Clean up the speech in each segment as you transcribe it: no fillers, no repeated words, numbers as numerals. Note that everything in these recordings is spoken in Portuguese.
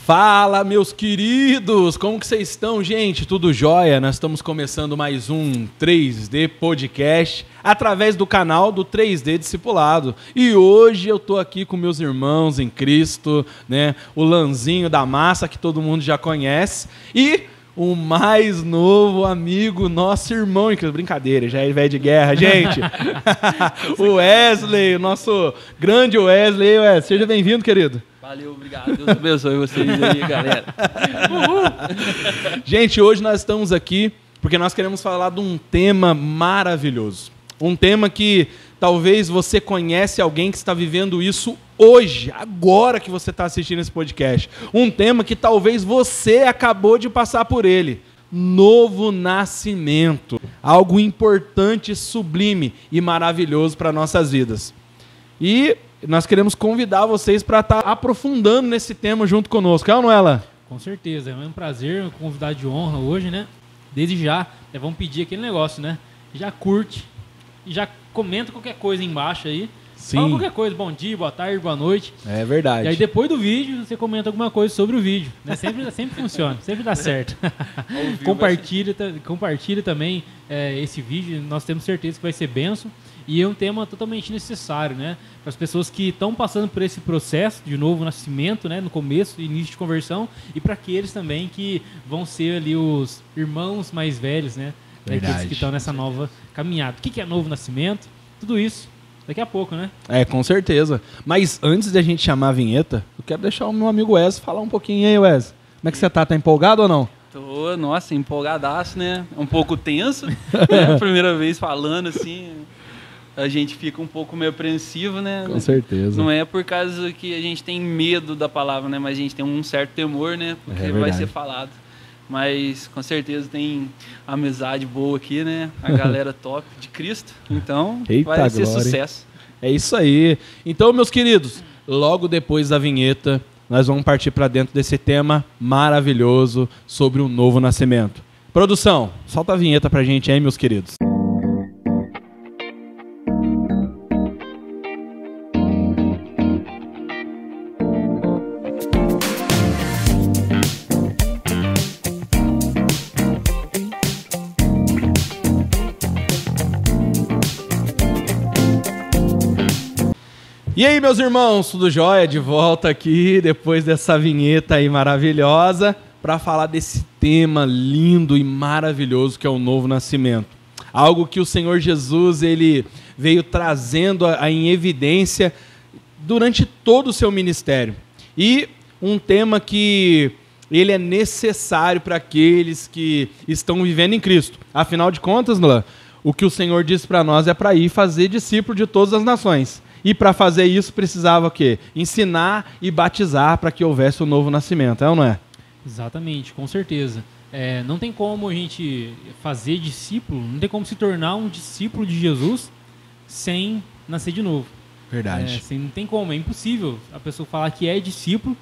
Fala, meus queridos! Como que vocês estão, gente? Tudo jóia? Nós estamos começando mais um 3D Podcast através do canal do 3D Discipulado. E hoje eu tô aqui com meus irmãos em Cristo, né? O Lanzinho da Massa, que todo mundo já conhece, e o mais novo amigo, nosso irmão, brincadeira, já é velho de guerra, gente. O Wesley, o nosso grande Wesley. Seja bem-vindo, querido. Valeu, obrigado. Deus abençoe vocês aí, galera. Gente, hoje nós estamos aqui porque nós queremos falar de um tema maravilhoso. Um tema que talvez você conhece alguém que está vivendo isso hoje, agora que você está assistindo esse podcast. Um tema que talvez você acabou de passar por ele. Novo nascimento. Algo importante, sublime e maravilhoso para nossas vidas. E nós queremos convidar vocês para estar aprofundando nesse tema junto conosco. É ou não é, Alan? Com certeza, é um prazer, um convidado de honra hoje, né? Desde já, vamos pedir aquele negócio, né? Já curte, já comenta qualquer coisa embaixo aí. Sim. Fala qualquer coisa, bom dia, boa tarde, boa noite. É verdade. E aí depois do vídeo, você comenta alguma coisa sobre o vídeo, né? Sempre funciona, sempre dá certo. Compartilha também esse vídeo, nós temos certeza que vai ser bênção. E é um tema totalmente necessário, né? Para as pessoas que estão passando por esse processo de novo nascimento, né? No começo, início de conversão, e para aqueles também que vão ser ali os irmãos mais velhos, né? Aqueles que estão nessa nova caminhada. O que é novo nascimento? Tudo isso daqui a pouco, né? Com certeza. Mas antes de a gente chamar a vinheta, eu quero deixar o meu amigo Wes falar um pouquinho aí, Wes. Como é que você tá? Tá empolgado ou não? Tô, nossa, empolgadaço, né? Um pouco tenso, né? Primeira vez falando assim, a gente fica um pouco meio apreensivo, né? Com certeza. Não é por causa que a gente tem medo da palavra, né? Mas a gente tem um certo temor, né? Porque vai ser falado. Mas com certeza tem amizade boa aqui, né? A galera top de Cristo. Então vai ser sucesso. É isso aí. Então, meus queridos, logo depois da vinheta, nós vamos partir para dentro desse tema maravilhoso sobre o novo nascimento. Produção, solta a vinheta pra gente aí, meus queridos. E aí, meus irmãos, tudo jóia? De volta aqui, depois dessa vinheta aí maravilhosa, para falar desse tema lindo e maravilhoso que é o novo nascimento. Algo que o Senhor Jesus ele veio trazendo em evidência durante todo o seu ministério. E um tema que ele é necessário para aqueles que estão vivendo em Cristo. Afinal de contas, Nolan, o que o Senhor disse para nós é para ir fazer discípulo de todas as nações. E para fazer isso precisava o quê? Ensinar e batizar para que houvesse o novo nascimento, é ou não é? Exatamente, com certeza. Não tem como a gente fazer discípulo, não tem como se tornar um discípulo de Jesus sem nascer de novo. Verdade. Não tem como, é impossível a pessoa falar que é discípulo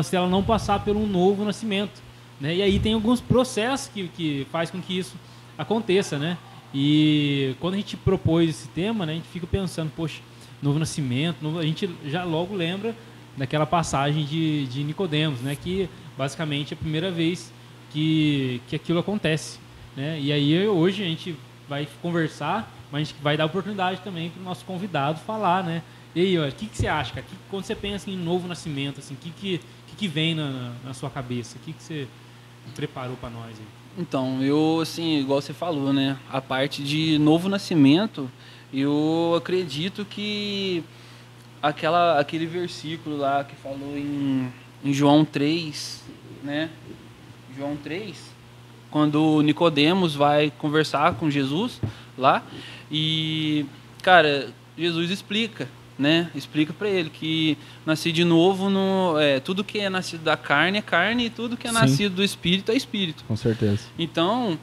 se ela não passar por um novo nascimento, né? E aí tem alguns processos que faz com que isso aconteça, né? E quando a gente propôs esse tema, né, a gente fica pensando, poxa, novo nascimento, a gente já logo lembra daquela passagem de Nicodemos, né, que basicamente é a primeira vez que aquilo acontece, né? E aí hoje a gente vai conversar, mas a gente vai dar oportunidade também para o nosso convidado falar, né? E aí, o que você acha, cara? Quando você pensa em novo nascimento, assim, o que vem na sua cabeça? O que você preparou para nós aí? Então, eu, assim, igual você falou, né? A parte de novo nascimento, eu acredito que aquele versículo lá que falou em João 3, né? João 3, quando Nicodemos vai conversar com Jesus lá, e, cara, Jesus explica, né? Explica para ele que nascer de novo, tudo que é nascido da carne é carne, e tudo que é nascido do Espírito é Espírito. Com certeza. Então,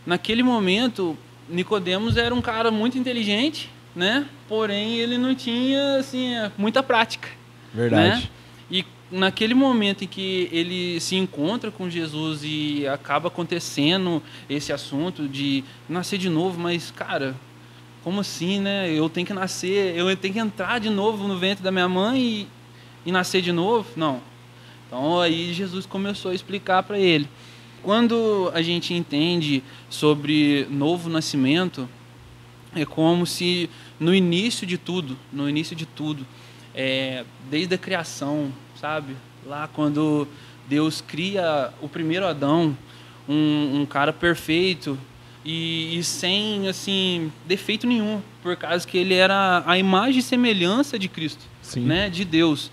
naquele momento, Nicodemos era um cara muito inteligente, né? Porém, ele não tinha assim muita prática. Verdade. Né? E naquele momento em que ele se encontra com Jesus e acaba acontecendo esse assunto de nascer de novo, mas, cara, como assim, né? Eu tenho que nascer, eu tenho que entrar de novo no ventre da minha mãe e nascer de novo? Não. Então aí Jesus começou a explicar para ele. Quando a gente entende sobre novo nascimento, é como se no início de tudo, desde a criação, sabe? Lá quando Deus cria o primeiro Adão, um cara perfeito e sem assim defeito nenhum, por causa que ele era a imagem e semelhança de Cristo, né? De Deus.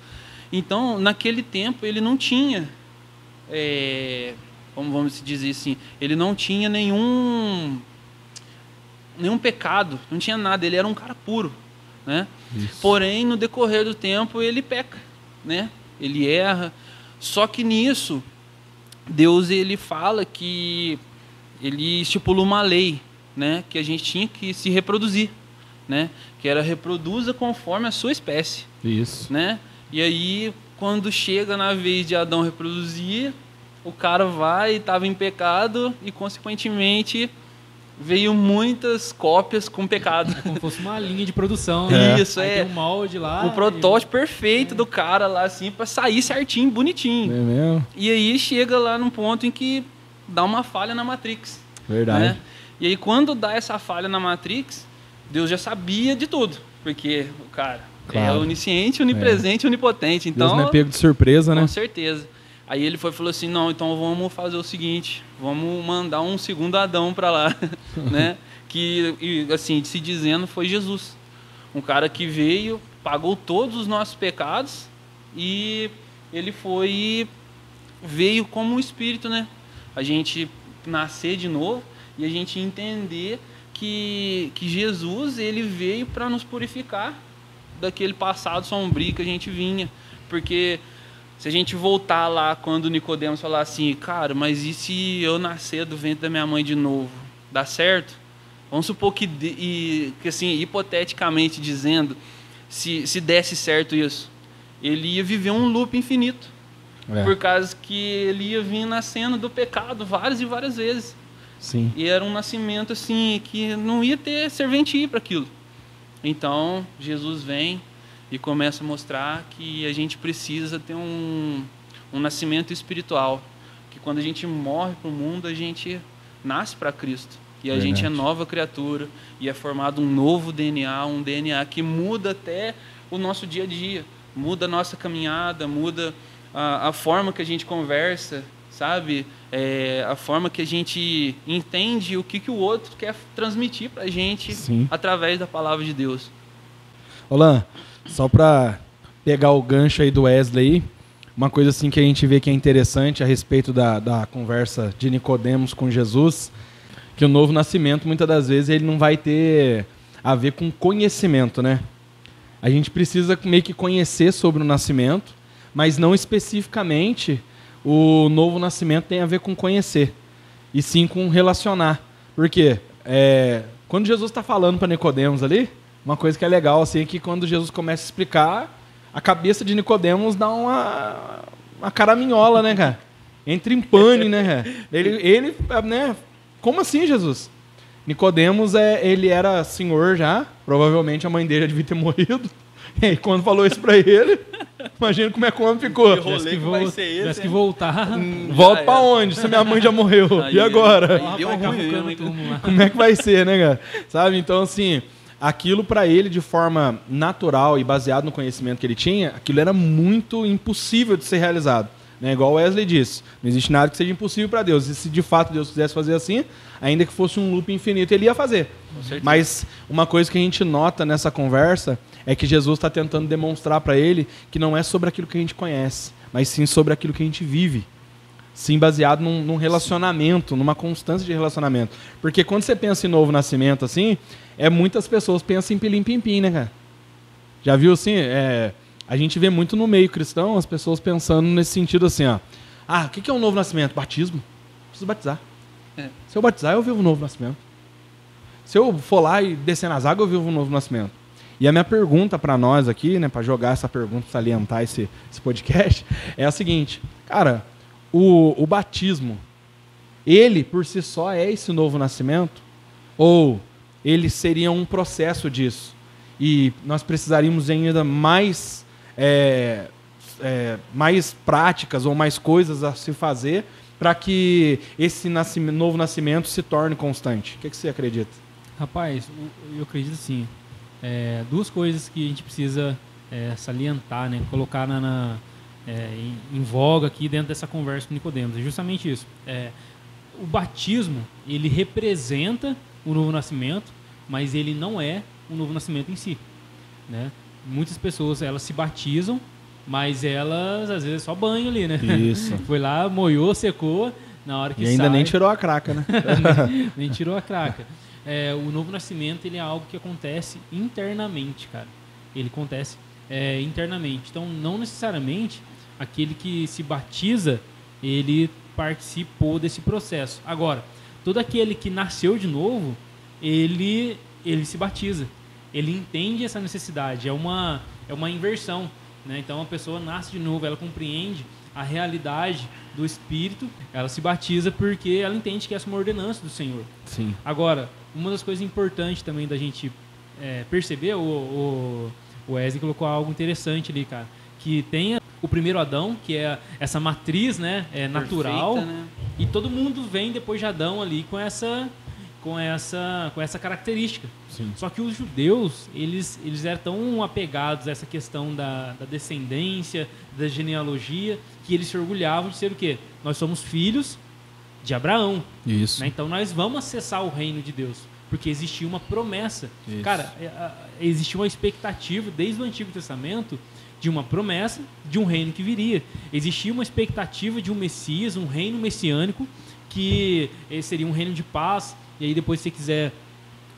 Então, naquele tempo, ele não tinha, como vamos dizer assim, ele não tinha nenhum pecado, não tinha nada, ele era um cara puro, né? Isso. Porém, no decorrer do tempo, ele peca, né? Ele erra. Só que nisso, Deus ele fala que ele estipulou uma lei, né? Que a gente tinha que se reproduzir, né? Que era reproduza conforme a sua espécie. Isso. Né? E aí, quando chega na vez de Adão reproduzir, o cara vai e estava em pecado e, consequentemente, veio muitas cópias com pecado. É como se fosse uma linha de produção, né? Isso, aí tem um molde lá. O protótipo perfeito do cara lá, assim, para sair certinho, bonitinho. É mesmo? E aí chega lá num ponto em que dá uma falha na Matrix. Verdade. Né? E aí, quando dá essa falha na Matrix, Deus já sabia de tudo. Porque o cara é onisciente, onipresente e onipotente. Então, Deus não é pego de surpresa, né? Com certeza. Aí ele falou assim, não, então vamos fazer o seguinte, vamos mandar um segundo Adão para lá, né? Que, assim, se dizendo, foi Jesus. Um cara que veio, pagou todos os nossos pecados e ele veio como um espírito, né? A gente nascer de novo e a gente entender que Jesus, ele veio para nos purificar daquele passado sombrio que a gente vinha. Porque se a gente voltar lá quando Nicodemos falar assim, cara, mas e se eu nascer do ventre da minha mãe de novo? Dá certo? Vamos supor que assim, hipoteticamente dizendo, se desse certo isso, ele ia viver um loop infinito. Por causa que ele ia vir nascendo do pecado várias e várias vezes. Sim. E era um nascimento assim que não ia ter serventia para aquilo. Então, Jesus vem e começa a mostrar que a gente precisa ter um nascimento espiritual. Que quando a gente morre para o mundo, a gente nasce para Cristo. E a gente é nova criatura. E é formado um novo DNA, um DNA que muda até o nosso dia a dia. Muda a nossa caminhada, muda a forma que a gente conversa, sabe? A forma que a gente entende o que o outro quer transmitir para a gente através da palavra de Deus. Olan, só para pegar o gancho aí do Wesley, uma coisa assim que a gente vê que é interessante a respeito da conversa de Nicodemos com Jesus, que o novo nascimento, muitas das vezes, ele não vai ter a ver com conhecimento, né? A gente precisa meio que conhecer sobre o nascimento, mas não especificamente o novo nascimento tem a ver com conhecer, e sim com relacionar. Por quê? Quando Jesus está falando para Nicodemos ali, uma coisa que é legal assim, é que quando Jesus começa a explicar, a cabeça de Nicodemos dá uma caraminhola, né, cara? Entra em pane, né, cara? Ele, né? Como assim, Jesus? Nicodemos, ele era senhor já, provavelmente a mãe dele já devia ter morrido. E aí, quando falou isso pra ele, imagina como é que o homem ficou. Tivesse que voltar. Volta pra onde? Se minha mãe já morreu. Aí, e agora? Aí deu ruim, como é que vai ser, né, cara? Sabe? Então, assim, aquilo pra ele, de forma natural e baseado no conhecimento que ele tinha, aquilo era muito impossível de ser realizado. Né? Igual o Wesley disse, não existe nada que seja impossível para Deus. E se de fato Deus quisesse fazer assim, ainda que fosse um loop infinito, ele ia fazer. Mas uma coisa que a gente nota nessa conversa é que Jesus está tentando demonstrar para ele que não é sobre aquilo que a gente conhece, mas sim sobre aquilo que a gente vive. Sim, baseado num relacionamento, numa constância de relacionamento. Porque quando você pensa em novo nascimento, assim, muitas pessoas pensam em pilim-pim-pim, né, cara? Já viu assim? A gente vê muito no meio cristão as pessoas pensando nesse sentido assim, ó. O que é um novo nascimento? Batismo. Preciso batizar. Se eu batizar, eu vivo um novo nascimento. Se eu for lá e descer nas águas, eu vivo um novo nascimento. E a minha pergunta para nós aqui, né, para jogar essa pergunta, salientar esse podcast, é a seguinte. Cara, o batismo, ele por si só é esse novo nascimento? Ou ele seria um processo disso? E nós precisaríamos ainda mais mais práticas ou mais coisas a se fazer para que esse novo nascimento se torne constante? O que você acredita? Rapaz, eu acredito sim. Duas coisas que a gente precisa salientar, né? Colocar em voga aqui dentro dessa conversa com Nicodemos. É justamente isso. O batismo, ele representa o novo nascimento, mas ele não é o novo nascimento em si, né? Muitas pessoas, elas se batizam, mas elas, às vezes, só banho ali, né? Isso. Foi lá, molhou, secou, na hora que sai... E ainda nem tirou a craca, né? nem tirou a craca. O novo nascimento, ele é algo que acontece internamente, cara. Ele acontece internamente. Então, não necessariamente aquele que se batiza, ele participou desse processo. Agora, todo aquele que nasceu de novo, ele se batiza. Ele entende essa necessidade. É uma inversão, né? Então, a pessoa nasce de novo, ela compreende a realidade do Espírito, ela se batiza porque ela entende que essa é uma ordenança do Senhor. Sim. Agora, uma das coisas importantes também da gente perceber, o Wesley colocou algo interessante ali, cara, que tem o primeiro Adão, que é essa matriz, né, natural, perfeita, né? E todo mundo vem depois de Adão ali com essa característica. Sim. Só que os judeus, eles eram tão apegados a essa questão da descendência, da genealogia, que eles se orgulhavam de ser o quê? Nós somos filhos de Abraão. Isso. Né? Então nós vamos acessar o reino de Deus, porque existia uma promessa. Isso. Cara, existia uma expectativa desde o Antigo Testamento de uma promessa de um reino que viria. Existia uma expectativa de um Messias, um reino messiânico, que seria um reino de paz. E aí depois, se você quiser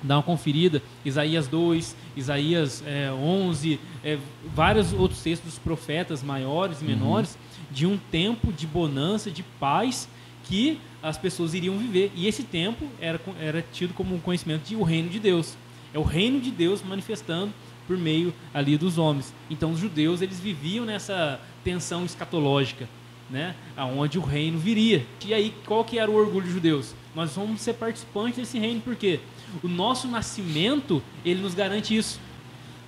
dar uma conferida, Isaías 2, Isaías 11, vários outros textos dos profetas maiores e menores, de um tempo de bonança, de paz, que as pessoas iriam viver. E esse tempo era tido como um conhecimento de o reino de Deus. É o reino de Deus manifestando por meio ali dos homens. Então os judeus, eles viviam nessa tensão escatológica, né? Aonde o reino viria. E aí, qual que era o orgulho dos judeus? Nós vamos ser participantes desse reino, porque o nosso nascimento, ele nos garante isso.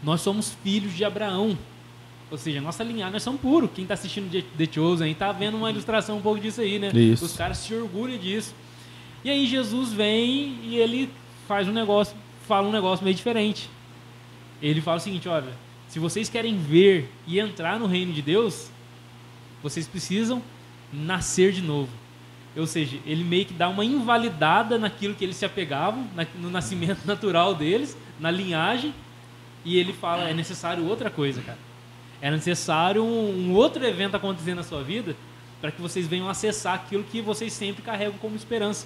Nós somos filhos de Abraão. Ou seja, nossa linhagem, nós somos puros. Quem está assistindo The Chosen está vendo uma ilustração um pouco disso aí, né? Isso. Os caras se orgulham disso. E aí Jesus vem e ele faz fala um negócio meio diferente. Ele fala o seguinte: olha, se vocês querem ver e entrar no reino de Deus, vocês precisam nascer de novo. Ou seja, ele meio que dá uma invalidada naquilo que eles se apegavam, no nascimento natural deles, na linhagem, e ele fala, é necessário outra coisa, cara. É necessário um outro evento acontecer na sua vida para que vocês venham acessar aquilo que vocês sempre carregam como esperança.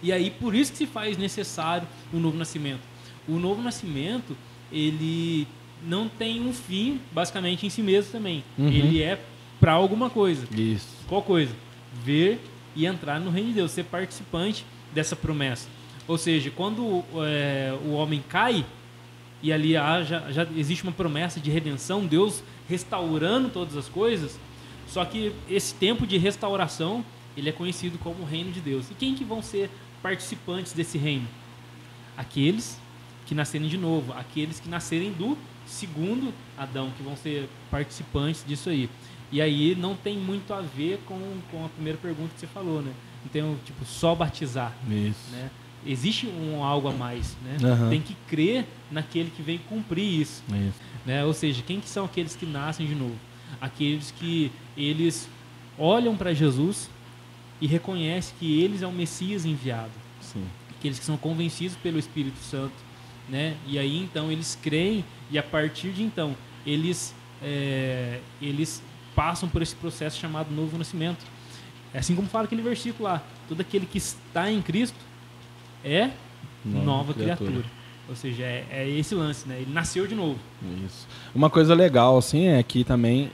E aí, por isso que se faz necessário o novo nascimento. O novo nascimento, ele não tem um fim, basicamente, em si mesmo também. Ele é para alguma coisa. Isso. Qual coisa? Ver e entrar no reino de Deus, ser participante dessa promessa. Ou seja, quando o homem cai, e ali já existe uma promessa de redenção, Deus restaurando todas as coisas, só que esse tempo de restauração, ele é conhecido como o reino de Deus. E quem que vão ser participantes desse reino? Aqueles que nascerem de novo, aqueles que nascerem do segundo Adão, que vão ser participantes disso aí. E aí não tem muito a ver com a primeira pergunta que você falou, né? Não tem, tipo, só batizar. Isso. Né? Existe algo a mais, né? Tem que crer naquele que vem cumprir isso. Né? Ou seja, quem que são aqueles que nascem de novo? Aqueles que eles olham para Jesus e reconhecem que eles é o Messias enviado. Sim. Aqueles que são convencidos pelo Espírito Santo, né? E aí então eles creem, e a partir de então eles passam por esse processo chamado novo nascimento. É assim como fala aquele versículo lá: todo aquele que está em Cristo é nova criatura. Ou seja, é esse lance, né? Ele nasceu de novo. Isso. Uma coisa legal, assim, é que também,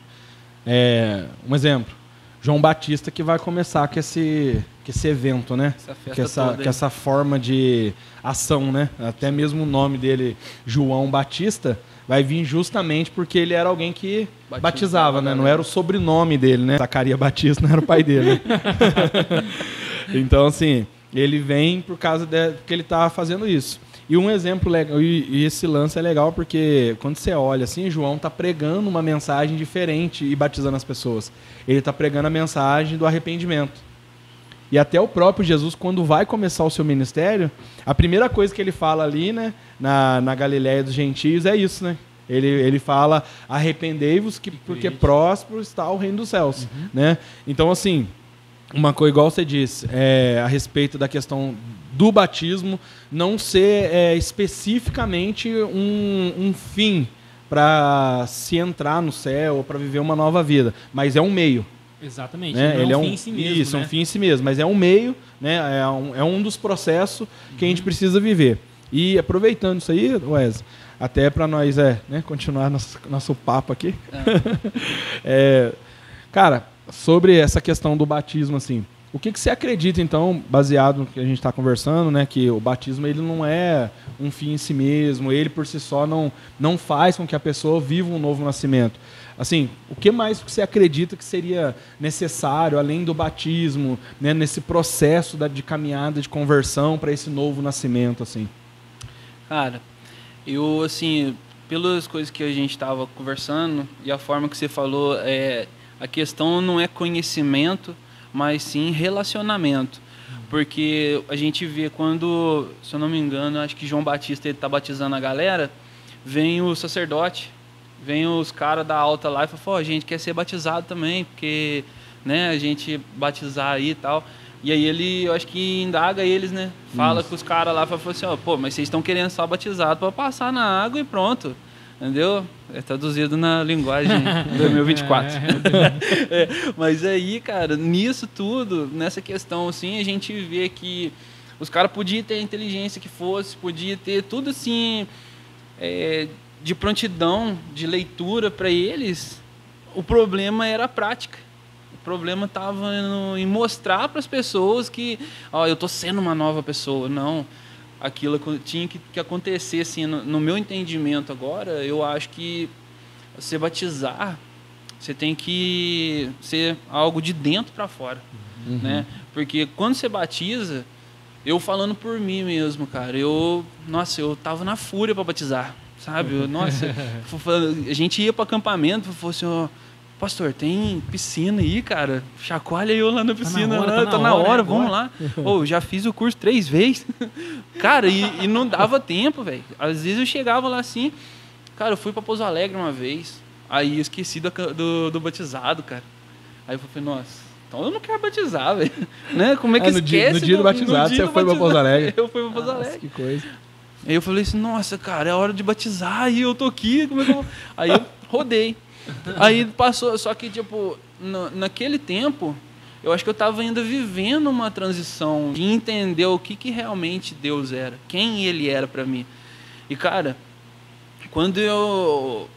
um exemplo, João Batista, que vai começar com esse evento, né? Essa festa com essa forma de ação, né? Até mesmo o nome dele, João Batista, vai vir justamente porque ele era alguém que batizava, né? Não era o sobrenome dele, né? Zacarias Batista não era o pai dele, né? Então, assim, ele vem por causa que ele estava fazendo isso. E um exemplo legal, e esse lance é legal porque quando você olha assim, João está pregando uma mensagem diferente e batizando as pessoas. Ele está pregando a mensagem do arrependimento. E até o próprio Jesus, quando vai começar o seu ministério, a primeira coisa que ele fala ali, né, na Galiléia dos gentios é isso, né? Ele fala, arrependei-vos porque próspero está o reino dos céus, né? Então, assim, uma coisa igual você disse, a respeito da questão do batismo não ser especificamente um fim para se entrar no céu ou para viver uma nova vida, mas é um meio. Exatamente, Né? Ele é um fim em si mesmo. Isso, né? É um fim em si mesmo, mas é um meio, né? É um dos processos que a gente precisa viver. E aproveitando isso aí, Wesley, até para nós né, continuar nosso papo aqui. Cara, sobre essa questão do batismo, assim, o que você acredita, então, baseado no que a gente está conversando, né, que o batismo ele não é um fim em si mesmo, ele por si só não faz com que a pessoa viva um novo nascimento. Assim, o que mais você acredita que seria necessário, além do batismo, né, nesse processo de caminhada de conversão para esse novo nascimento, assim? Cara, eu, assim, pelas coisas que a gente estava conversando e a forma que você falou, a questão não é conhecimento, mas sim relacionamento. Porque a gente vê quando, se eu não me engano, acho que João Batista está batizando a galera, vem o sacerdote, vem os caras da alta lá e fala, a gente quer ser batizado também, porque, né, a gente batizar aí e tal. E aí ele, eu acho que indaga eles, né? Fala com os caras lá, fala assim, mas vocês estão querendo só batizado para passar na água e pronto. Entendeu? É traduzido na linguagem 2024. Mas aí, cara, nisso tudo, nessa questão, assim, a gente vê que os caras podiam ter a inteligência que fosse, podia ter tudo, assim, de prontidão, de leitura para eles. O problema era a prática. O problema estava em mostrar para as pessoas que, eu estou sendo uma nova pessoa. Não. Aquilo tinha que acontecer, assim, no meu entendimento agora, eu acho que você batizar, você tem que ser algo de dentro para fora, né? Porque quando você batiza, eu falando por mim mesmo, cara, eu tava na fúria para batizar, sabe? A gente ia para acampamento, falou assim, pastor, tem piscina aí, cara? Chacoalha eu lá na piscina. Tá na hora, vamos lá. Já fiz o curso 3 vezes. Cara, e não dava tempo, velho. Às vezes eu chegava lá assim, cara, eu fui pra Pouso Alegre uma vez, aí eu esqueci do batizado, cara. Aí eu falei, nossa, então eu não quero batizar, velho. Né? Como é que esquece? No dia do batizado, você foi pra Pouso Alegre. Eu fui pra Pouso Alegre. Que coisa. Aí eu falei assim, nossa, cara, é hora de batizar e eu tô aqui, como é que eu vou? Aí eu rodei. Aí passou, só que, tipo, naquele tempo, eu acho que eu estava ainda vivendo uma transição de entender o que realmente Deus era, quem Ele era para mim. E, cara, quando eu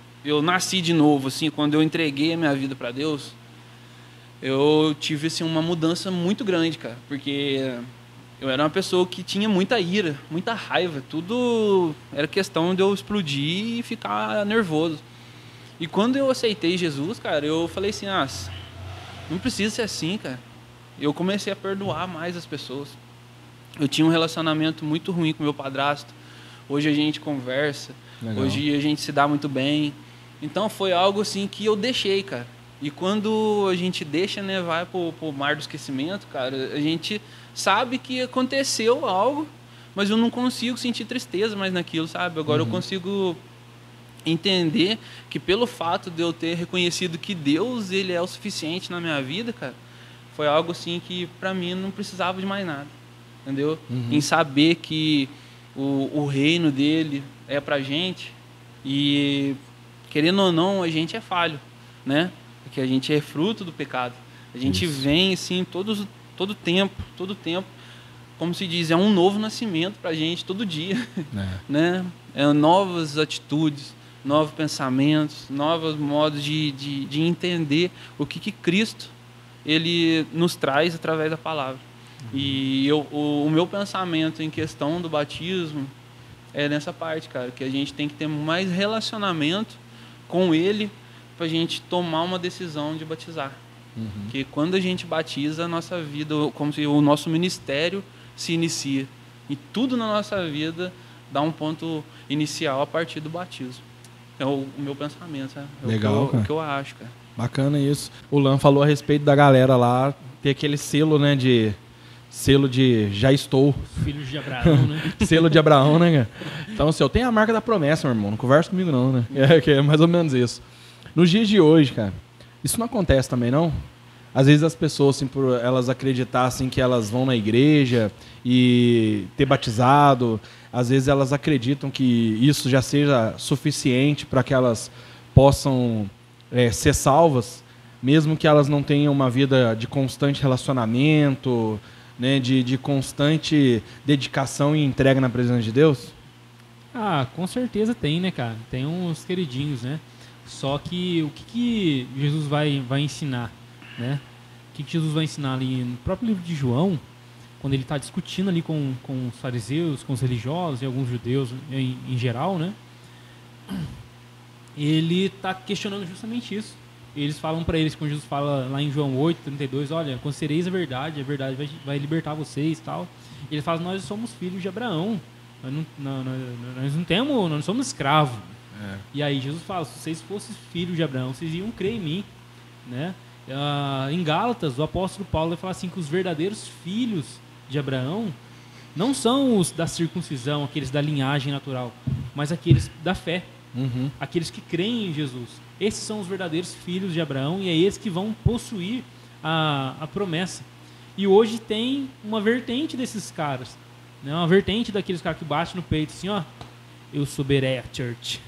nasci de novo, assim, quando eu entreguei a minha vida para Deus, eu tive, assim, uma mudança muito grande, cara, porque eu era uma pessoa que tinha muita ira, muita raiva, tudo era questão de eu explodir e ficar nervoso. E quando eu aceitei Jesus, cara, eu falei assim, não precisa ser assim, cara. Eu comecei a perdoar mais as pessoas. Eu tinha um relacionamento muito ruim com meu padrasto. Hoje a gente conversa, legal. Hoje a gente se dá muito bem. Então foi algo assim que eu deixei, cara. E quando a gente deixa, né, vai pro mar do esquecimento, cara, a gente sabe que aconteceu algo, mas eu não consigo sentir tristeza mais naquilo, sabe? Agora eu consigo entender que pelo fato de eu ter reconhecido que Deus, ele é o suficiente na minha vida, cara, foi algo assim que pra mim não precisava de mais nada, entendeu? Em saber que o reino dele é pra gente e, querendo ou não, a gente é falho, né? Porque a gente é fruto do pecado. A gente vem assim todo tempo, como se diz, é um novo nascimento pra gente todo dia, né? Novas atitudes, novos pensamentos, novos modos de entender o que Cristo ele nos traz através da palavra. E o meu pensamento em questão do batismo é nessa parte, cara, que a gente tem que ter mais relacionamento com ele para a gente tomar uma decisão de batizar. Porque quando a gente batiza, a nossa vida, como se o nosso ministério se inicia. E tudo na nossa vida dar um ponto inicial a partir do batismo. É o meu pensamento, sabe? Legal, cara. O que eu acho, cara. Bacana isso. O Lan falou a respeito da galera lá ter aquele selo, né, selo de já estou. Filhos de Abraão, né? Selo de Abraão, né, cara? Então, assim, eu tenho a marca da promessa, meu irmão. Não conversa comigo não, né? Que é mais ou menos isso. Nos dias de hoje, cara, isso não acontece também, não? Às vezes as pessoas, assim, por elas acreditassem que elas vão na igreja e ter batizado, às vezes elas acreditam que isso já seja suficiente para que elas possam ser salvas, mesmo que elas não tenham uma vida de constante relacionamento, né, de constante dedicação e entrega na presença de Deus? Ah, com certeza tem, né, cara? Tem uns queridinhos, né? Só que o que Jesus vai ensinar, né? O que Jesus vai ensinar ali no próprio livro de João, quando ele está discutindo ali com os fariseus, com os religiosos e alguns judeus em geral, né? Ele está questionando justamente isso. Eles falam para eles, quando Jesus fala lá em João 8:32, olha, conhecereis a verdade vai libertar vocês e tal. Ele fala, nós somos filhos de Abraão, nós não somos escravos. E aí Jesus fala, se vocês fossem filhos de Abraão, vocês iam crer em mim, né? Em Gálatas, o apóstolo Paulo vai falar assim, que os verdadeiros filhos de Abraão não são os da circuncisão, aqueles da linhagem natural, mas aqueles da fé. Aqueles que creem em Jesus. Esses são os verdadeiros filhos de Abraão e é eles que vão possuir a promessa. E hoje tem uma vertente desses caras, né? Uma vertente daqueles caras que batem no peito assim, ó, eu sou Berea Church.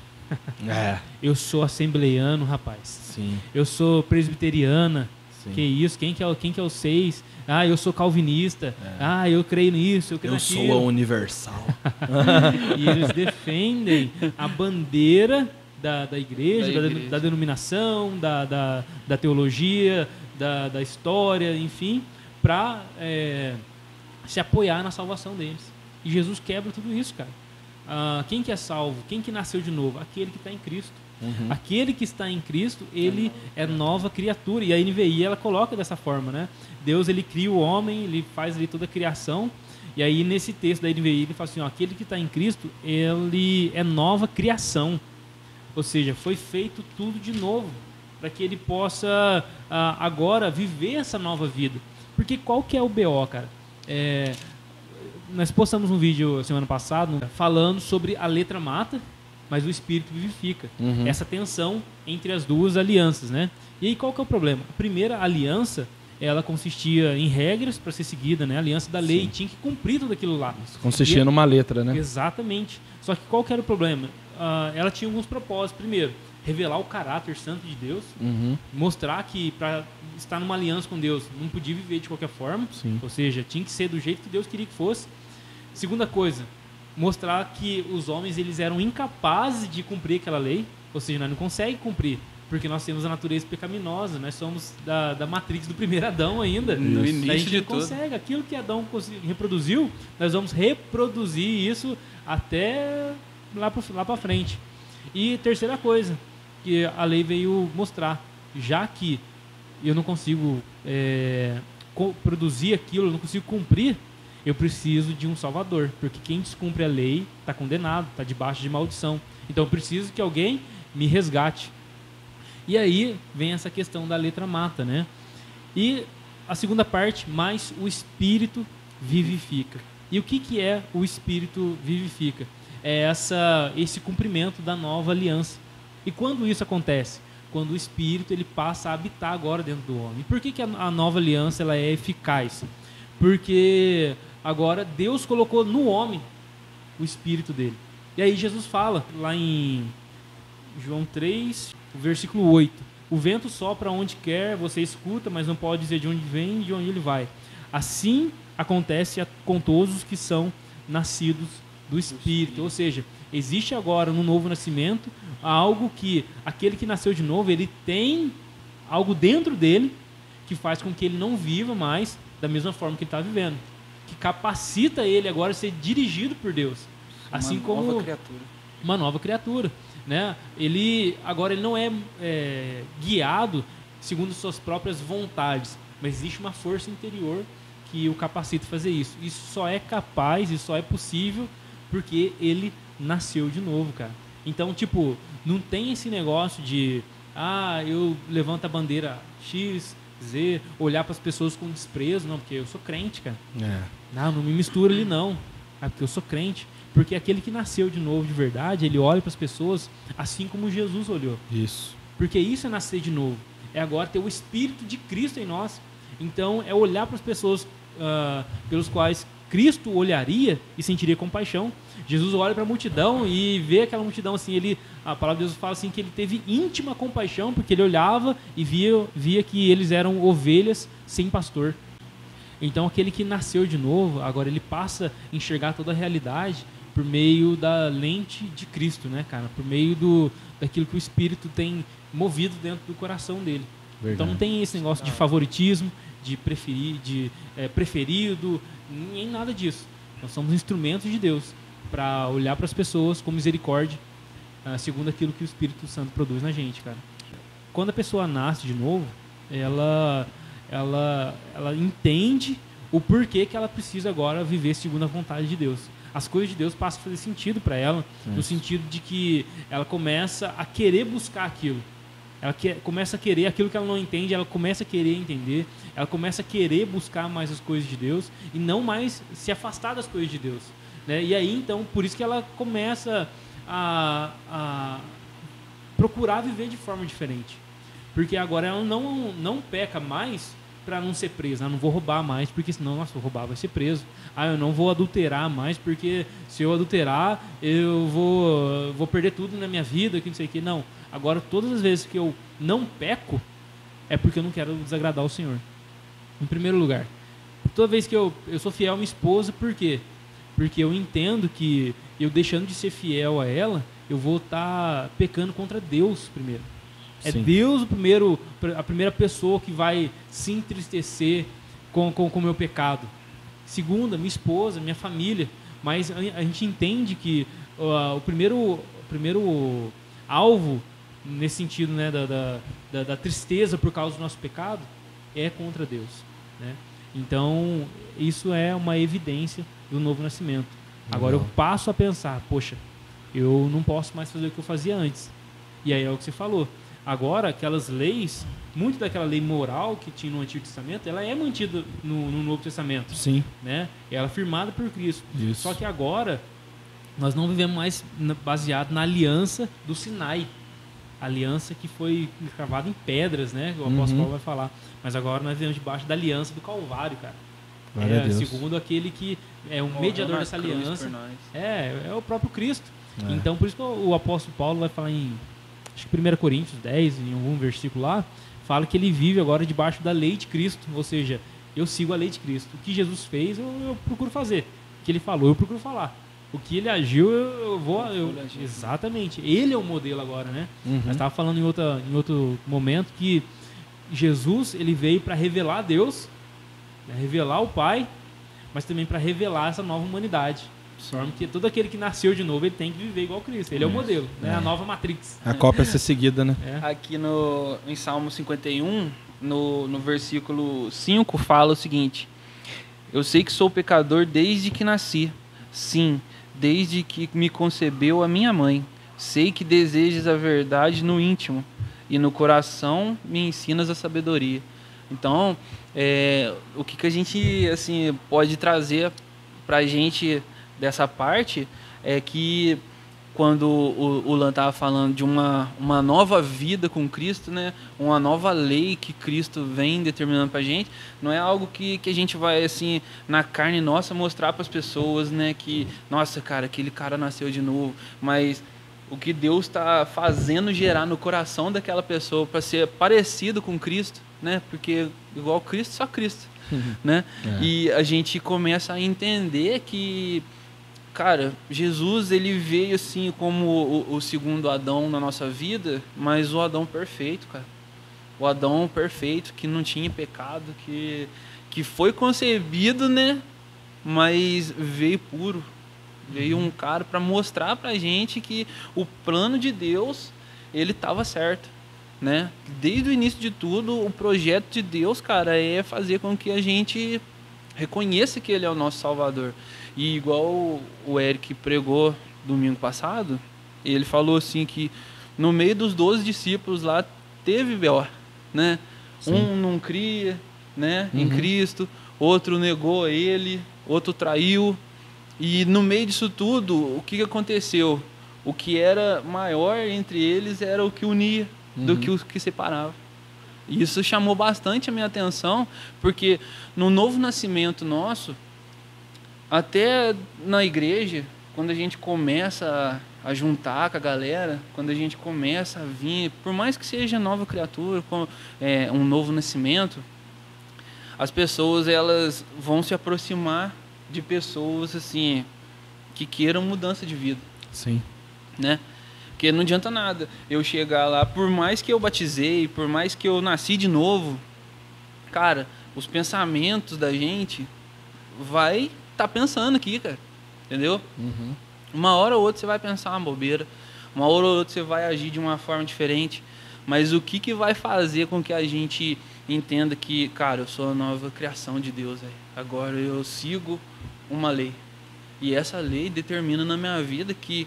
Eu sou assembleiano, rapaz. Sim. Eu sou presbiteriana. Sim. Que isso? Quem que é o 6? Ah, eu sou calvinista. Ah, eu creio nisso, eu creio naquilo. Eu sou a universal. E eles defendem a bandeira da igreja, da denominação, da teologia, da história, enfim, para se apoiar na salvação deles. E Jesus quebra tudo isso, cara. Quem que é salvo? Quem que nasceu de novo? Aquele que está em Cristo. Aquele que está em Cristo, ele é nova criatura. E a NVI, ela coloca dessa forma, né? Deus, ele cria o homem, ele faz ali toda a criação. E aí, nesse texto da NVI, ele fala assim, ó, aquele que está em Cristo, ele é nova criação. Ou seja, foi feito tudo de novo, para que ele possa agora viver essa nova vida. Porque qual que é o BO, cara? Nós postamos um vídeo semana passada falando sobre a letra mata, mas o espírito vivifica. Essa tensão entre as duas alianças, né? E aí qual que é o problema? A primeira aliança, ela consistia em regras para ser seguida, né? A aliança da lei, tinha que cumprir tudo aquilo lá. Consistia numa letra, né? Exatamente. Só que qual que era o problema? Ela tinha alguns propósitos. Primeiro, revelar o caráter santo de Deus, mostrar que para estar numa aliança com Deus não podia viver de qualquer forma, ou seja, tinha que ser do jeito que Deus queria que fosse. Segunda coisa, mostrar que os homens eles eram incapazes de cumprir aquela lei, ou seja, nós não conseguimos cumprir, porque nós temos a natureza pecaminosa, nós somos da matrix do primeiro Adão ainda. No início a gente de não tudo. consegue. Aquilo que Adão reproduziu, nós vamos reproduzir isso até lá para frente. E terceira coisa, que a lei veio mostrar, já que eu não consigo produzir aquilo, eu não consigo cumprir, eu preciso de um salvador, porque quem descumpre a lei está condenado, está debaixo de maldição. Então eu preciso que alguém me resgate. E aí vem essa questão da letra mata, né? E a segunda parte, mas o Espírito vivifica. E o que é o Espírito vivifica? É esse cumprimento da nova aliança. E quando isso acontece? Quando o Espírito ele passa a habitar agora dentro do homem. E por que a nova aliança ela é eficaz? Porque agora Deus colocou no homem o Espírito dele. E aí Jesus fala lá em João 3, versículo 8. O vento sopra onde quer, você escuta, mas não pode dizer de onde vem e de onde ele vai. Assim acontece com todos os que são nascidos do Espírito. Ou seja, existe agora no novo nascimento algo que aquele que nasceu de novo, ele tem algo dentro dele que faz com que ele não viva mais da mesma forma que ele está vivendo. Que capacita ele agora a ser dirigido por Deus. Assim como Nova criatura. Uma nova criatura. Né? Ele não é guiado segundo suas próprias vontades, mas existe uma força interior que o capacita a fazer isso. Isso só é capaz e só é possível porque ele nasceu de novo, cara. Então, tipo, não tem esse negócio de, eu levanto a bandeira X, Z, olhar para as pessoas com desprezo, não, porque eu sou crente, cara. Não me mistura ali, não. Porque eu sou crente. Porque aquele que nasceu de novo de verdade, ele olha para as pessoas assim como Jesus olhou. Isso. Porque isso é nascer de novo. É agora ter o Espírito de Cristo em nós. Então, é olhar para as pessoas pelos quais Cristo olharia e sentiria compaixão. Jesus olha para a multidão e vê aquela multidão assim, a palavra de Deus fala assim que ele teve íntima compaixão, porque ele olhava e via que eles eram ovelhas sem pastor. Então, aquele que nasceu de novo, agora ele passa a enxergar toda a realidade por meio da lente de Cristo, né, cara? Por meio daquilo que o Espírito tem movido dentro do coração dele. Verdade. Então não tem esse negócio de favoritismo, de preferido, nem nada disso. Nós somos instrumentos de Deus para olhar para as pessoas com misericórdia, segundo aquilo que o Espírito Santo produz na gente, cara. Quando a pessoa nasce de novo, ela entende o porquê que ela precisa agora viver segundo a vontade de Deus. As coisas de Deus passam a fazer sentido para ela, no sentido de que ela começa a querer buscar aquilo. Ela começa a querer aquilo que ela não entende, ela começa a querer entender, ela começa a querer buscar mais as coisas de Deus e não mais se afastar das coisas de Deus, né? E aí, então, por isso que ela começa a procurar viver de forma diferente. Porque agora ela não peca mais para não ser presa. Não vou roubar mais, porque senão, nossa, vou roubar, vai ser preso. Eu não vou adulterar mais, porque se eu adulterar, eu vou perder tudo na minha vida, que não sei o que. Não. Agora, todas as vezes que eu não peco, é porque eu não quero desagradar o Senhor. Em primeiro lugar. Toda vez que eu sou fiel à minha esposa, por quê? Porque eu entendo que eu deixando de ser fiel a ela, eu vou estar pecando contra Deus primeiro. É Sim. Deus a primeira pessoa que vai se entristecer com o meu pecado. Segunda, minha esposa, minha família. Mas a gente entende que o primeiro alvo, nesse sentido, né, da tristeza por causa do nosso pecado, é contra Deus, né? Então, isso é uma evidência do novo nascimento. Agora eu passo a pensar, poxa, eu não posso mais fazer o que eu fazia antes. E aí é o que você falou. Agora, aquelas leis, muito daquela lei moral que tinha no Antigo Testamento, ela é mantida no Novo Testamento. Sim. Né? Ela é firmada por Cristo. Isso. Só que agora, nós não vivemos mais baseado na aliança do Sinai. Aliança que foi cravada em pedras, né? O apóstolo Paulo vai falar. Mas agora nós vivemos debaixo da aliança do Calvário, cara. Segundo aquele que é um mediador dessa aliança. É o próprio Cristo. Então, por isso que o apóstolo Paulo vai falar em... Acho que 1 Coríntios 10, em algum versículo lá, fala que ele vive agora debaixo da lei de Cristo. Ou seja, eu sigo a lei de Cristo. O que Jesus fez, eu procuro fazer. O que ele falou, eu procuro falar. O que ele agiu, eu vou... Exatamente. Ele é o modelo agora, né? Nós estávamos falando em outro momento que Jesus, ele veio para revelar a Deus, né? Revelar o Pai, mas também para revelar essa nova humanidade. Porque todo aquele que nasceu de novo, ele tem que viver igual Cristo. Ele é o modelo, né? A nova Matrix. A cópia a ser seguida, né? Aqui em Salmo 51, no versículo 5, fala o seguinte: eu sei que sou pecador desde que nasci. Sim, desde que me concebeu a minha mãe. Sei que desejas a verdade no íntimo e no coração me ensinas a sabedoria. Então, o que a gente assim, pode trazer para a gente dessa parte é que quando o Lan estava falando de uma nova vida com Cristo, né? Uma nova lei que Cristo vem determinando para a gente, não é algo que a gente vai assim na carne nossa mostrar para as pessoas, né? Que nossa, cara, aquele cara nasceu de novo, mas o que Deus está fazendo gerar no coração daquela pessoa para ser parecido com Cristo, né? Porque igual Cristo, só Cristo, né? E a gente começa a entender que, cara, Jesus, ele veio assim como o segundo Adão na nossa vida, mas o Adão perfeito, cara. O Adão perfeito, que não tinha pecado, que foi concebido, né? Mas veio puro. Veio um cara para mostrar pra gente que o plano de Deus, ele estava certo, né? Desde o início de tudo, o projeto de Deus, cara, é fazer com que a gente Reconheça que Ele é o nosso Salvador. E igual o Eric pregou domingo passado, ele falou assim que no meio dos 12 discípulos lá teve B.O., né? Sim. Um não cria, né, em Cristo, outro negou ele, outro traiu. E no meio disso tudo, o que aconteceu? O que era maior entre eles era o que unia do que o que separava. E isso chamou bastante a minha atenção, porque no novo nascimento nosso, até na igreja, quando a gente começa a juntar com a galera, quando a gente começa a vir, por mais que seja nova criatura, um novo nascimento, as pessoas elas vão se aproximar de pessoas assim que queiram mudança de vida. Sim. Né? Porque não adianta nada eu chegar lá, por mais que eu batizei, por mais que eu nasci de novo, cara, os pensamentos da gente vai tá pensando aqui, cara, entendeu? Uma hora ou outra você vai pensar uma bobeira, uma hora ou outra você vai agir de uma forma diferente, mas o que vai fazer com que a gente entenda que, cara, eu sou a nova criação de Deus, véio. Agora eu sigo uma lei, e essa lei determina na minha vida que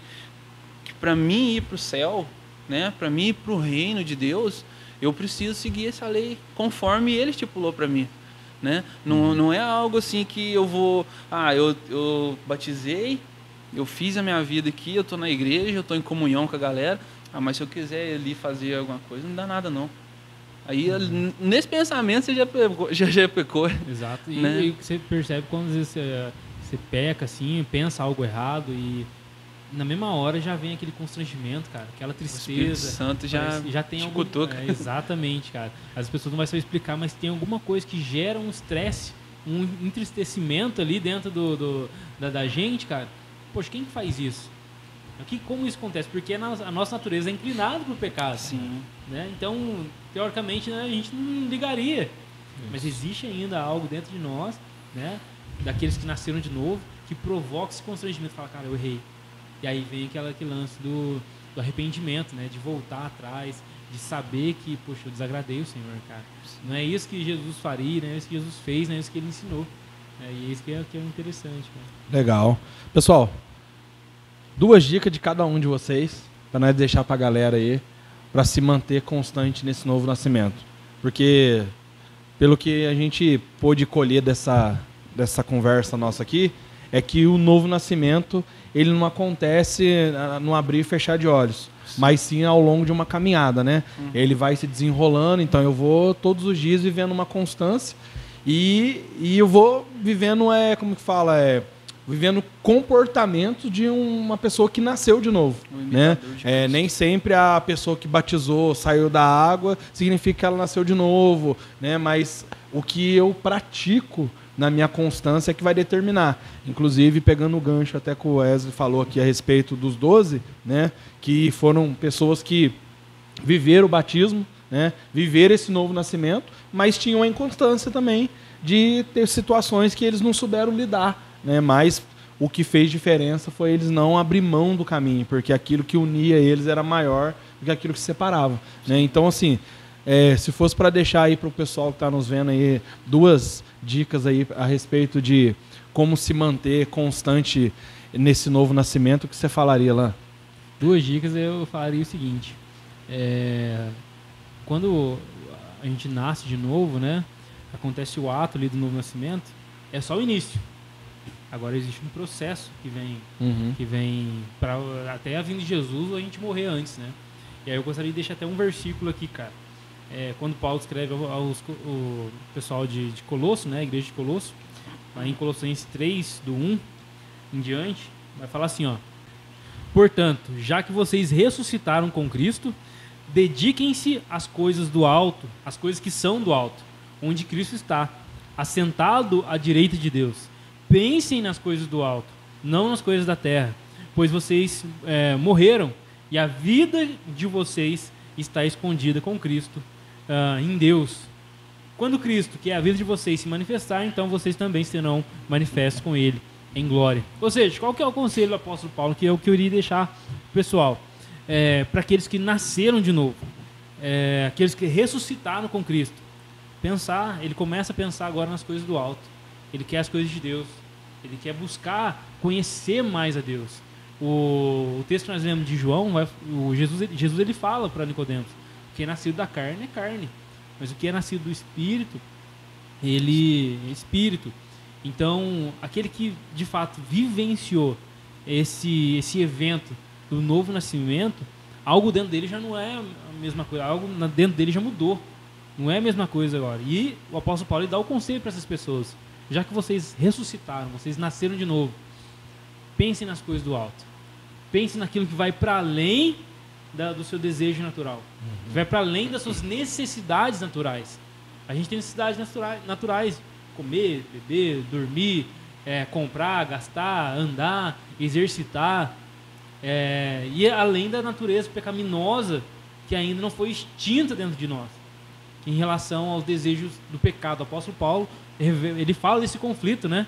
para mim ir para o céu, né, para mim ir para o reino de Deus, eu preciso seguir essa lei conforme Ele estipulou para mim, né? Não é algo assim que eu vou, eu batizei, eu fiz a minha vida aqui, eu estou na igreja, eu estou em comunhão com a galera, mas se eu quiser ali fazer alguma coisa, não dá nada não. Aí, nesse pensamento, você já pecou. Exato. E, né? e você percebe quando às vezes você peca, assim, pensa algo errado e na mesma hora já vem aquele constrangimento, cara, aquela tristeza. O Espírito Santo já tem te algum, cutuca. Exatamente, cara. As pessoas não vão saber explicar, mas tem alguma coisa que gera um estresse, um entristecimento ali dentro da gente, cara. Poxa, quem que faz isso? Como isso acontece? Porque a nossa natureza é inclinada para o pecado. Sim. Né? Então, teoricamente, né, a gente não ligaria. Isso. Mas existe ainda algo dentro de nós, né, daqueles que nasceram de novo, que provoca esse constrangimento. Fala, cara, eu errei. E aí vem aquele lance do arrependimento, né, de voltar atrás, de saber que, poxa, eu desagradei o Senhor, cara. Não é isso que Jesus faria, não é isso que Jesus fez, não é isso que Ele ensinou. E é isso que é interessante, cara. Legal. Pessoal, 2 dicas de cada um de vocês, para nós deixar para a galera aí, para se manter constante nesse novo nascimento. Porque, pelo que a gente pôde colher dessa conversa nossa aqui, é que o novo nascimento, ele não acontece no abrir e fechar de olhos, mas sim ao longo de uma caminhada, né? Ele vai se desenrolando, então eu vou todos os dias vivendo uma constância e eu vou vivendo, vivendo comportamento de uma pessoa que nasceu de novo, né? Nem sempre a pessoa que batizou, saiu da água, significa que ela nasceu de novo, né? Mas o que eu pratico na minha constância é que vai determinar. Inclusive, pegando o gancho até que o Wesley falou aqui a respeito dos 12, né? Que foram pessoas que viveram o batismo, né? Viveram esse novo nascimento, mas tinham a inconstância também de ter situações que eles não souberam lidar, né? Mas o que fez diferença foi eles não abrir mão do caminho, porque aquilo que unia eles era maior do que aquilo que separava, né? Então, assim, se fosse para deixar aí para o pessoal que está nos vendo aí 2 dicas aí a respeito de como se manter constante nesse novo nascimento, o que você falaria lá? 2 dicas eu falaria o seguinte: quando a gente nasce de novo, né, acontece o ato ali do novo nascimento, é só o início. Agora existe um processo que vem para até a vinda de Jesus ou a gente morrer antes, né? E aí eu gostaria de deixar até um versículo aqui, cara. Quando Paulo escreve ao pessoal de Colosso, né, a igreja de Colosso, lá em Colossenses 3, do 1 em diante, vai falar assim, ó: portanto, já que vocês ressuscitaram com Cristo, dediquem-se às coisas do alto, às coisas que são do alto, onde Cristo está, assentado à direita de Deus. Pensem nas coisas do alto, não nas coisas da terra, pois vocês morreram e a vida de vocês está escondida com Cristo em Deus. Quando Cristo, que é a vida de vocês, se manifestar, então vocês também serão manifestos com Ele em glória. Ou seja, qual que é o conselho do apóstolo Paulo que eu queria deixar pessoal? Para aqueles que nasceram de novo, aqueles que ressuscitaram com Cristo. Ele começa a pensar agora nas coisas do alto. ele quer as coisas de Deus, ele quer buscar conhecer mais a Deus. O texto que nós lemos de João, Jesus ele fala para Nicodemos: o que é nascido da carne é carne, mas o que é nascido do Espírito, ele é Espírito. Então, aquele que de fato vivenciou esse evento do novo nascimento, algo dentro dele já não é a mesma coisa, algo dentro dele já mudou, não é a mesma coisa agora. E o apóstolo Paulo ele dá o conselho para essas pessoas: já que vocês ressuscitaram, vocês nasceram de novo, pensem nas coisas do alto, pensem naquilo que vai para além do seu desejo natural, vai para além das suas necessidades naturais. A gente tem necessidades naturais: comer, beber, dormir, comprar, gastar, andar, exercitar, e além da natureza pecaminosa que ainda não foi extinta dentro de nós em relação aos desejos do pecado. O apóstolo Paulo ele fala desse conflito, né?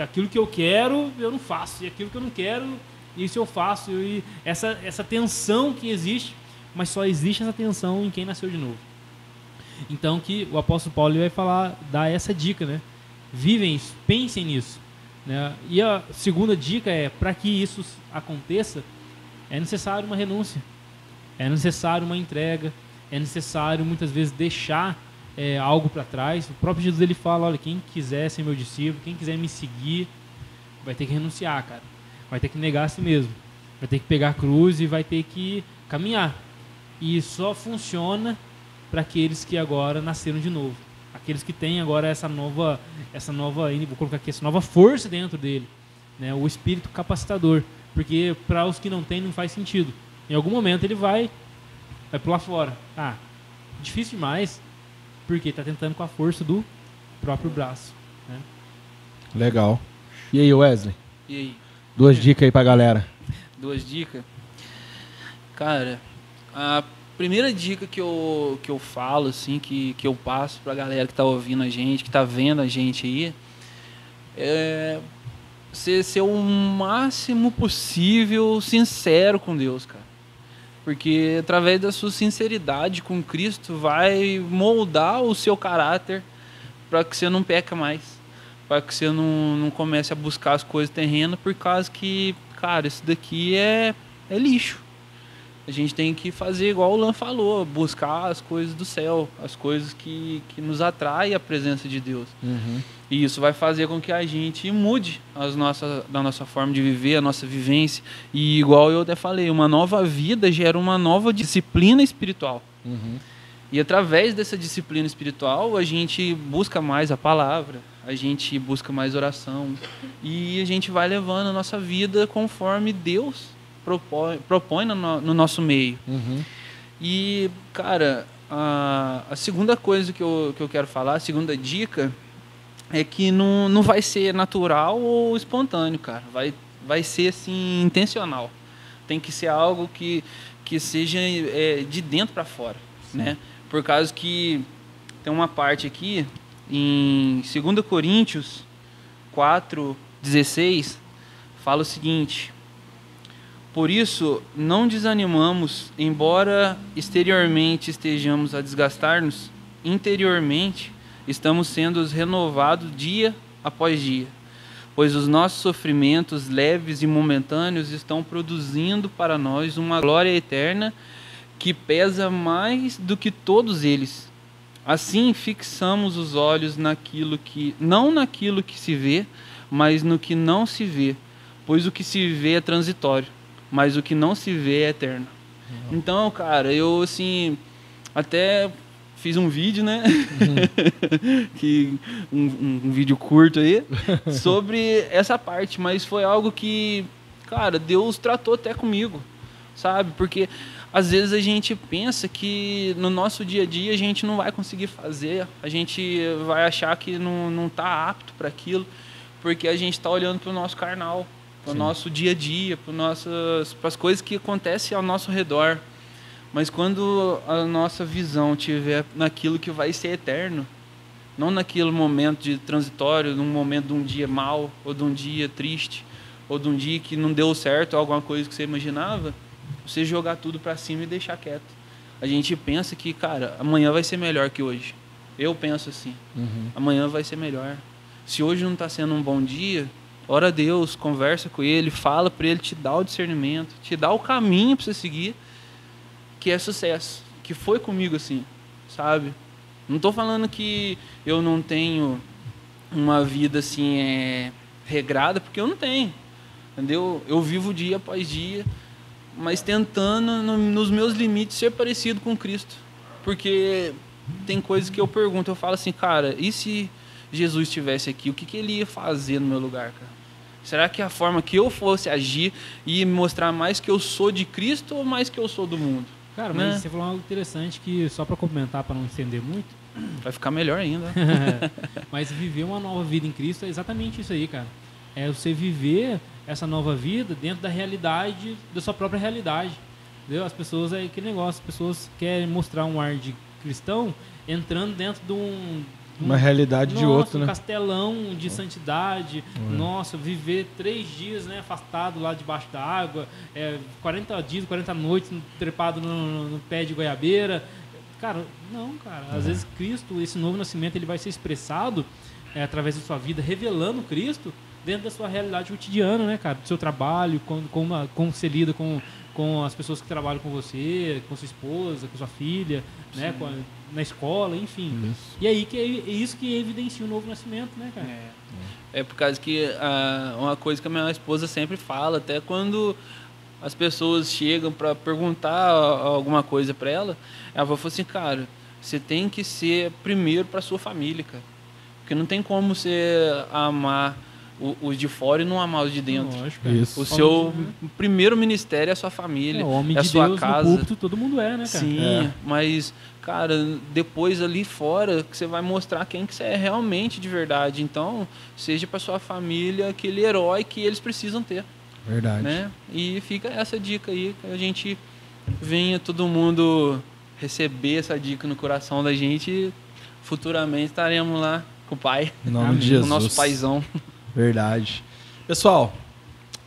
Aquilo que eu quero eu não faço, e aquilo que eu não quero, isso eu faço. E essa tensão que existe, mas só existe essa tensão em quem nasceu de novo. Então que o apóstolo Paulo ele vai dar essa dica, né? Vivem isso, pensem nisso, né? E a segunda dica é: para que isso aconteça, é necessário uma renúncia, é necessário uma entrega, é necessário muitas vezes deixar algo para trás. O próprio Jesus ele fala: olha, quem quiser ser meu discípulo, quem quiser me seguir, vai ter que renunciar, cara, vai ter que negar a si mesmo, vai ter que pegar a cruz e vai ter que caminhar. E só funciona para aqueles que agora nasceram de novo, aqueles que têm agora essa nova, vou colocar aqui, essa nova força dentro dele, né? O espírito capacitador, porque para os que não têm não faz sentido. Em algum momento ele vai pular fora. Difícil demais, porque está tentando com a força do próprio braço, né? Legal. E aí, Wesley? E aí? 2 dicas aí pra galera. 2 dicas? Cara, a primeira dica que eu falo, assim, que eu passo pra galera que tá ouvindo a gente, que tá vendo a gente aí, é ser o máximo possível sincero com Deus, cara. Porque através da sua sinceridade com Cristo vai moldar o seu caráter para que você não peca mais, para que você não comece a buscar as coisas terrenas, por causa que, cara, isso daqui é lixo. A gente tem que fazer igual o Lan falou, buscar as coisas do céu, as coisas que nos atraem à presença de Deus. E isso vai fazer com que a gente mude da nossa forma de viver, a nossa vivência. E igual eu até falei, uma nova vida gera uma nova disciplina espiritual. E através dessa disciplina espiritual, a gente busca mais a palavra, a gente busca mais oração. E a gente vai levando a nossa vida conforme Deus propõe no nosso meio. E, cara, a segunda coisa que eu quero falar, a segunda dica, é que não vai ser natural ou espontâneo, cara. Vai ser, assim, intencional. Tem que ser algo que seja de dentro para fora, né? Por causa que tem uma parte aqui, em 2 Coríntios 4:16, fala o seguinte: por isso, não desanimamos, embora exteriormente estejamos a desgastar-nos, interiormente estamos sendo renovados dia após dia, pois os nossos sofrimentos leves e momentâneos estão produzindo para nós uma glória eterna que pesa mais do que todos eles. Assim, fixamos os olhos não naquilo que se vê, mas no que não se vê, pois o que se vê é transitório, mas o que não se vê é eterno. Então, cara, eu, assim, até fiz um vídeo, né? um vídeo curto aí, sobre essa parte, mas foi algo que, cara, Deus tratou até comigo, sabe? Porque às vezes a gente pensa que no nosso dia a dia a gente não vai conseguir fazer, a gente vai achar que não tá apto para aquilo, porque a gente está olhando para o nosso carnal, para o nosso dia a dia, para as coisas que acontecem ao nosso redor. Mas quando a nossa visão estiver naquilo que vai ser eterno, não naquele momento de transitório, num momento de um dia mau, ou de um dia triste, ou de um dia que não deu certo, alguma coisa que você imaginava, você jogar tudo para cima e deixar quieto. A gente pensa que, cara, amanhã vai ser melhor que hoje. Eu penso assim, amanhã vai ser melhor. Se hoje não está sendo um bom dia, ora a Deus, conversa com Ele, fala para Ele te dar o discernimento, te dar o caminho para você seguir, que é sucesso, que foi comigo assim, sabe? Não estou falando que eu não tenho uma vida assim regrada, porque eu não tenho, entendeu? Eu vivo dia após dia, mas tentando nos meus limites ser parecido com Cristo, porque tem coisas que eu pergunto, eu falo assim, cara, e se Jesus estivesse aqui, o que ele ia fazer no meu lugar, cara? Será que a forma que eu fosse agir ia me mostrar mais que eu sou de Cristo ou mais que eu sou do mundo? Cara, mas você falou algo interessante que, só para complementar, para não estender muito... Vai ficar melhor ainda. Mas viver uma nova vida em Cristo é exatamente isso aí, cara. É você viver essa nova vida dentro da realidade, da sua própria realidade. Entendeu? As pessoas, é aquele negócio, as pessoas querem mostrar um ar de cristão entrando dentro de uma realidade de outro, né? Um castelão de santidade. Nossa, viver 3 dias, né, afastado lá debaixo da água, 40 dias, 40 noites trepado no pé de goiabeira. Cara, não, cara. Às vezes Cristo, esse novo nascimento, ele vai ser expressado através da sua vida, revelando Cristo dentro da sua realidade cotidiana, né, cara? Do seu trabalho, como você lida com as pessoas que trabalham com você, com sua esposa, com sua filha, né, na escola, enfim. Isso. E aí que é isso que evidencia o novo nascimento, né, cara? É por causa que uma coisa que a minha esposa sempre fala, até quando as pessoas chegam para perguntar alguma coisa para ela falou assim, cara, você tem que ser primeiro para sua família, cara. Porque não tem como você amar os de fora e não amar os de dentro. Lógico, o seu primeiro ministério é a sua família, o homem é a de sua Deus casa. No púlpito, todo mundo né, cara? Sim, mas, cara, depois ali fora que você vai mostrar quem que você é realmente de verdade. Então, seja para sua família aquele herói que eles precisam ter. Verdade. Né? E fica essa dica aí, que a gente venha todo mundo receber essa dica no coração da gente e futuramente estaremos lá com o Pai. Em nome de Jesus. Com o nosso paizão. Verdade. Pessoal,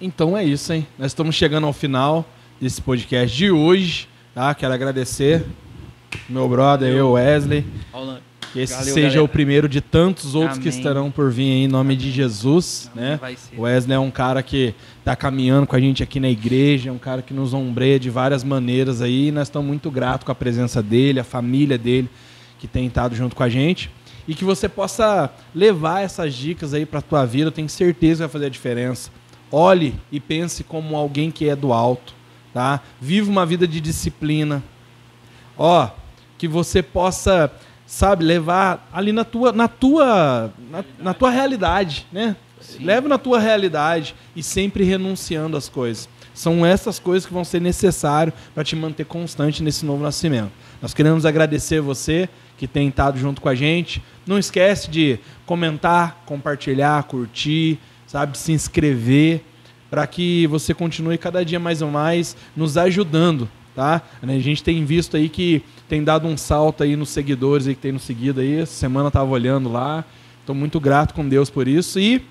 então é isso, hein? Nós estamos chegando ao final desse podcast de hoje, tá? Quero agradecer meu brother, Wesley. Que esse seja galera. O primeiro de tantos outros que estarão por vir aí, em nome de Jesus. Né? O Wesley é um cara que está caminhando com a gente aqui na igreja, é um cara que nos ombreia de várias maneiras aí, e nós estamos muito gratos com a presença dele, a família dele, que tem estado junto com a gente. E que você possa levar essas dicas aí para a tua vida, eu tenho certeza que vai fazer a diferença. Olhe e pense como alguém que é do alto, tá? Viva uma vida de disciplina. Que você possa... sabe, levar ali na tua realidade, né? Sim. Leva na tua realidade e sempre renunciando às coisas. São essas coisas que vão ser necessárias para te manter constante nesse novo nascimento. Nós queremos agradecer você que tem estado junto com a gente. Não esquece de comentar, compartilhar, curtir, sabe, se inscrever, para que você continue cada dia mais ou mais nos ajudando. Tá? A gente tem visto aí que tem dado um salto aí nos seguidores aí que tem nos seguido aí. Essa semana eu estava olhando lá. Estou muito grato com Deus por isso. E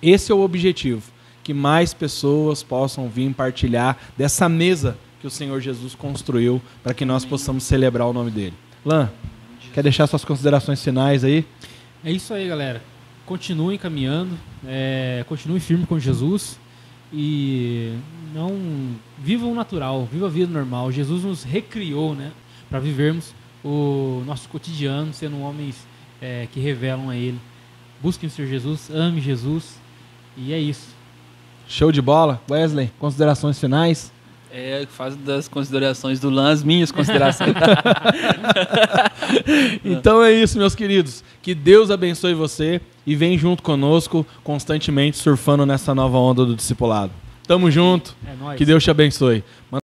esse é o objetivo. Que mais pessoas possam vir partilhar dessa mesa que o Senhor Jesus construiu para que nós possamos celebrar o nome dele. Lan, quer deixar suas considerações finais aí? É isso aí, galera. Continuem caminhando. Continuem firme com Jesus. E não vivam o natural, viva a vida normal. Jesus nos recriou, né, para vivermos o nosso cotidiano, sendo homens que revelam a Ele. Busquem o Senhor Jesus, ame Jesus, e é isso. Show de bola. Wesley, considerações finais? Faz das considerações do Lan as minhas considerações. Então é isso, meus queridos. Que Deus abençoe você e vem junto conosco constantemente surfando nessa nova onda do discipulado. Tamo junto. É nóis. Que Deus te abençoe.